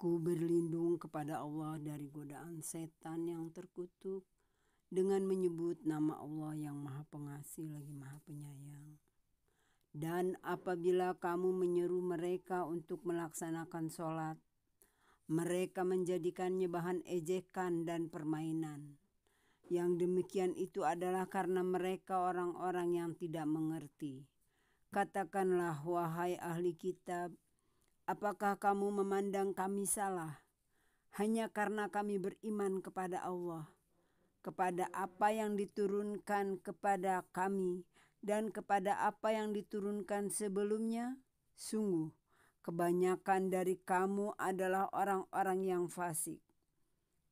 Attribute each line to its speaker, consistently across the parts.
Speaker 1: Aku berlindung kepada Allah dari godaan setan yang terkutuk dengan menyebut nama Allah yang Maha Pengasih lagi Maha Penyayang. Dan apabila kamu menyeru mereka untuk melaksanakan sholat, mereka menjadikannya bahan ejekan dan permainan. Yang demikian itu adalah karena mereka orang-orang yang tidak mengerti. Katakanlah, wahai ahli kitab, apakah kamu memandang kami salah hanya karena kami beriman kepada Allah, kepada apa yang diturunkan kepada kami dan kepada apa yang diturunkan sebelumnya? Sungguh, kebanyakan dari kamu adalah orang-orang yang fasik.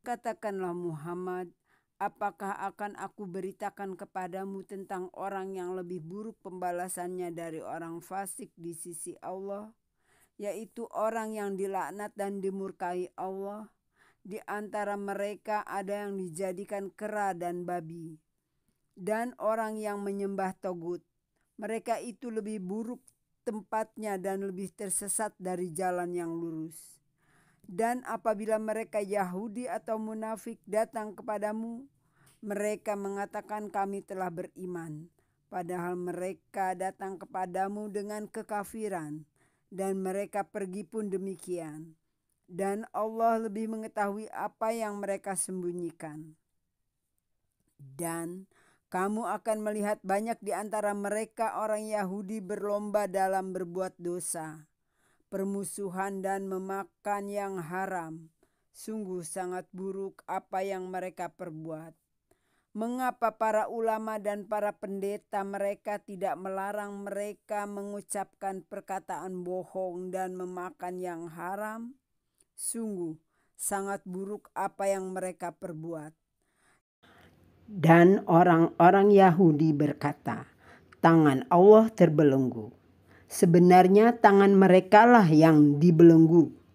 Speaker 1: Katakanlah Muhammad, apakah akan aku beritakan kepadamu tentang orang yang lebih buruk pembalasannya dari orang fasik di sisi Allah? Yaitu orang yang dilaknat dan dimurkai Allah. Di antara mereka ada yang dijadikan kera dan babi, dan orang yang menyembah togut. Mereka itu lebih buruk tempatnya dan lebih tersesat dari jalan yang lurus. Dan apabila mereka Yahudi atau munafik datang kepadamu, mereka mengatakan kami telah beriman, padahal mereka datang kepadamu dengan kekafiran. Dan mereka pergi pun demikian. Dan Allah lebih mengetahui apa yang mereka sembunyikan. Dan kamu akan melihat banyak di antara mereka orang Yahudi berlomba dalam berbuat dosa, permusuhan dan memakan yang haram. Sungguh sangat buruk apa yang mereka perbuat. Mengapa para ulama dan para pendeta mereka tidak melarang mereka mengucapkan perkataan bohong dan memakan yang haram? Sungguh sangat buruk apa yang mereka perbuat.
Speaker 2: Dan orang-orang Yahudi berkata, tangan Allah terbelenggu. Sebenarnya tangan merekalah yang dibelenggu.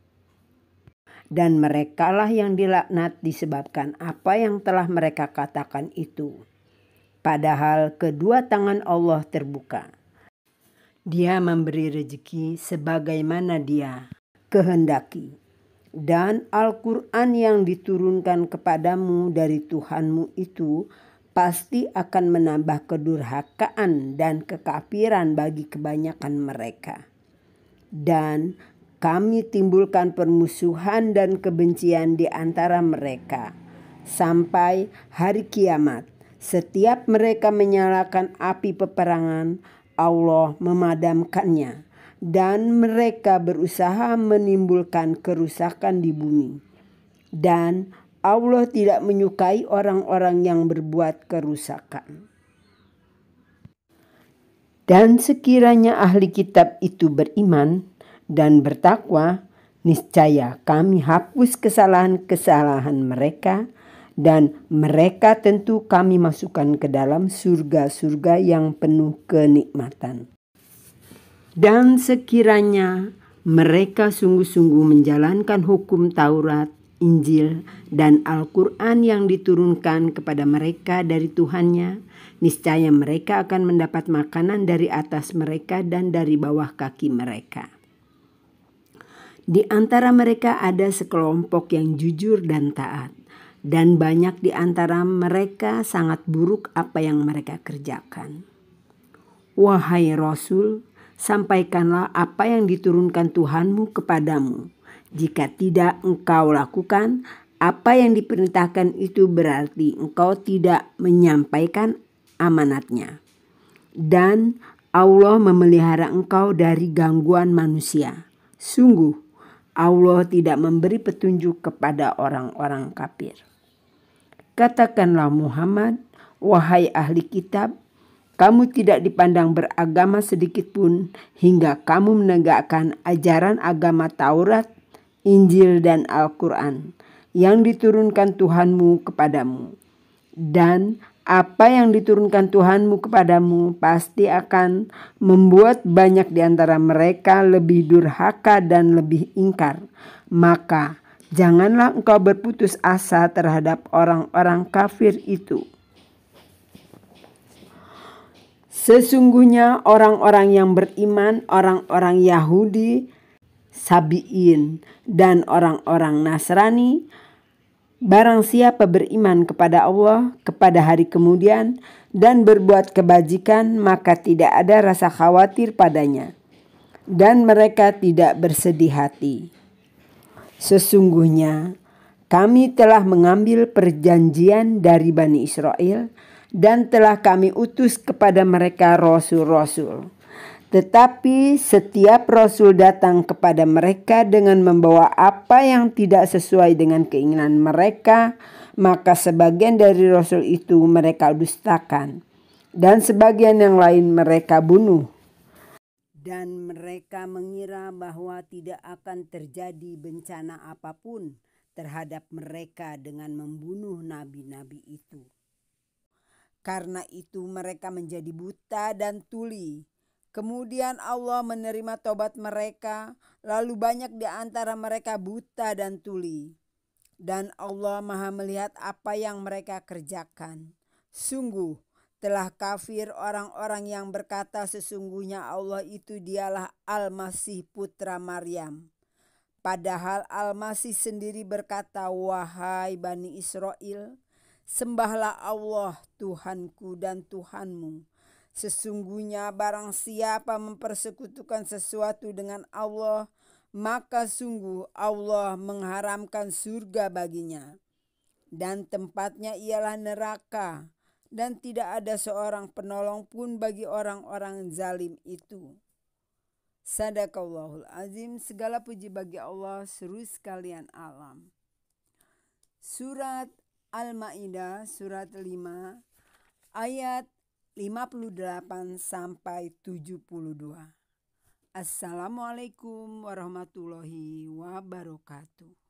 Speaker 2: Dan merekalah yang dilaknat disebabkan apa yang telah mereka katakan itu. Padahal kedua tangan Allah terbuka. Dia memberi rezeki sebagaimana Dia kehendaki. Dan Al-Quran yang diturunkan kepadamu dari Tuhanmu itu pasti akan menambah kedurhakaan dan kekafiran bagi kebanyakan mereka. Dan kami timbulkan permusuhan dan kebencian di antara mereka sampai hari kiamat. Setiap mereka menyalakan api peperangan, Allah memadamkannya. Dan mereka berusaha menimbulkan kerusakan di bumi. Dan Allah tidak menyukai orang-orang yang berbuat kerusakan. Dan sekiranya ahli kitab itu beriman dan bertakwa, niscaya kami hapus kesalahan-kesalahan mereka, dan mereka tentu kami masukkan ke dalam surga-surga yang penuh kenikmatan. Dan sekiranya mereka sungguh-sungguh menjalankan hukum Taurat, Injil, dan Al-Quran yang diturunkan kepada mereka dari Tuhannya, niscaya mereka akan mendapat makanan dari atas mereka dan dari bawah kaki mereka. Di antara mereka ada sekelompok yang jujur dan taat, dan banyak di antara mereka sangat buruk apa yang mereka kerjakan. Wahai Rasul, sampaikanlah apa yang diturunkan Tuhanmu kepadamu. Jika tidak engkau lakukan apa yang diperintahkan, itu berarti engkau tidak menyampaikan amanatnya. Dan Allah memelihara engkau dari gangguan manusia. Sungguh Allah tidak memberi petunjuk kepada orang-orang kafir. Katakanlah Muhammad, wahai ahli kitab, kamu tidak dipandang beragama sedikit pun hingga kamu menegakkan ajaran agama Taurat, Injil, dan Al-Quran yang diturunkan Tuhanmu kepadamu. Dan apa yang diturunkan Tuhanmu kepadamu pasti akan membuat banyak di antara mereka lebih durhaka dan lebih ingkar. Maka janganlah engkau berputus asa terhadap orang-orang kafir itu. Sesungguhnya orang-orang yang beriman, orang-orang Yahudi Sabi'in, dan orang-orang Nasrani. Barang siapa beriman kepada Allah, kepada hari kemudian, dan berbuat kebajikan, maka tidak ada rasa khawatir padanya, dan mereka tidak bersedih hati. Sesungguhnya kami telah mengambil perjanjian dari Bani Israel, dan telah kami utus kepada mereka rasul-rasul. Tetapi setiap rasul datang kepada mereka dengan membawa apa yang tidak sesuai dengan keinginan mereka, maka sebagian dari rasul itu mereka dustakan, dan sebagian yang lain mereka bunuh.
Speaker 1: Dan mereka mengira bahwa tidak akan terjadi bencana apapun terhadap mereka dengan membunuh nabi-nabi itu. Karena itu mereka menjadi buta dan tuli. Kemudian Allah menerima tobat mereka, lalu banyak di antara mereka buta dan tuli. Dan Allah Maha melihat apa yang mereka kerjakan. Sungguh telah kafir orang-orang yang berkata sesungguhnya Allah itu dialah Al-Masih putra Maryam. Padahal Al-Masih sendiri berkata, "Wahai Bani Israel, sembahlah Allah Tuhanku dan Tuhanmu. Sesungguhnya barang siapa mempersekutukan sesuatu dengan Allah, maka sungguh Allah mengharamkan surga baginya, dan tempatnya ialah neraka, dan tidak ada seorang penolong pun bagi orang-orang zalim itu." Sadaqallahul azim. Segala puji bagi Allah, seru sekalian alam. Surat Al-Maidah surat 5 ayat 58 sampai 72. Assalamualaikum warahmatullahi wabarakatuh.